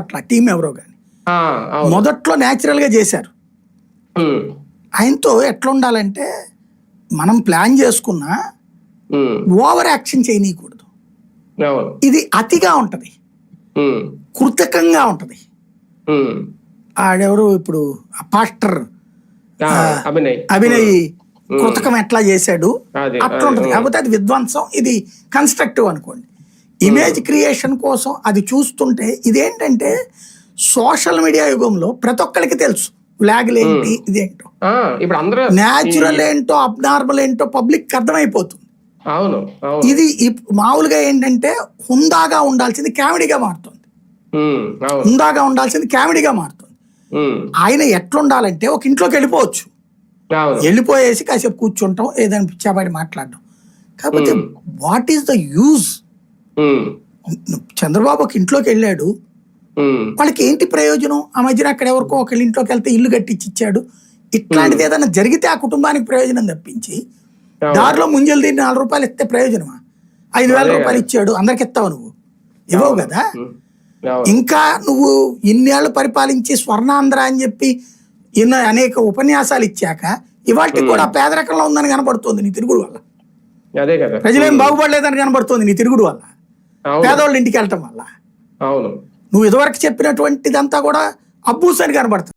అట్లా టీం ఎవరో కానీ మొదట్లో న్యాచురల్ గా చేశారు. ఆయనతో ఎట్లా ఉండాలంటే మనం ప్లాన్ చేసుకున్నా ఓవర్ యాక్షన్ చేయనీయకూడదు. ఇది అతిగా ఉంటది, కృతకంగా ఉంటది. ఆడెవరు ఇప్పుడు పాస్టర్ అభినయ్ కృతకం ఎట్లా చేశాడు అట్లా ఉంటది. కాకపోతే అది విధ్వంసం, ఇది కన్స్ట్రక్టివ్ అనుకోండి. ఇమేజ్ క్రియేషన్ కోసం అది చూస్తుంటే ఇదేంటంటే సోషల్ మీడియా యుగంలో ప్రతి ఒక్కరికి తెలుసు ఫ్లాగ్లు ఏంటి, ఇదేంటో న్యాచురల్ ఏంటో అబ్నార్మల్ ఏంటో పబ్లిక్ అర్థమైపోతుంది. ఇది మామూలుగా ఏంటంటే హుందాగా ఉండాల్సింది కామెడీగా మారుతుంది, హుందాగా ఉండాల్సింది కామెడీగా మారుతుంది. ఆయన ఎట్లుండాలంటే ఒక ఇంట్లోకి వెళ్ళిపోవచ్చు, వెళ్ళిపోయేసి కాసేపు కూర్చుంటాం, ఏదైనా పిచ్చాబాడి మాట్లాడడం. కాకపోతే what is the use? Chandrababu ఒక ఇంట్లోకి వెళ్ళాడు, వాళ్ళకి ఏంటి ప్రయోజనం? ఆ మధ్యన అక్కడ ఎవరికో ఒకళ్ళ ఇంట్లోకి వెళ్తే ఇల్లు కట్టించి ఇచ్చాడు. ఇట్లాంటిది ఏదైనా జరిగితే ఆ కుటుంబానికి ప్రయోజనం తప్పించి దారిలో ముంజలు దీన్ని 4 రూపాయలు ఇస్తే ప్రయోజనమా? 5,000 రూపాయలు ఇచ్చాడు, అందరికి ఇస్తావు, నువ్వు ఇవ్వవు కదా. ఇంకా నువ్వు ఇన్నేళ్లు పరిపాలించి స్వర్ణాంధ్ర అని చెప్పి అనేక ఉపన్యాసాలు ఇచ్చాక ఇవాళకి కూడా పేదరికంలో ఉందని కనబడుతుంది నీ తిరుగుడు వల్ల. ప్రజలేం బాగుపడలేదని కనబడుతుంది నీ తిరుగుడు వల్ల, పేదవాళ్ళ ఇంటికి వెళ్ళటం వల్ల. నువ్వు ఇదివరకు చెప్పినటువంటిదంతా కూడా అబ్బూస్ అని కనబడుతుంది.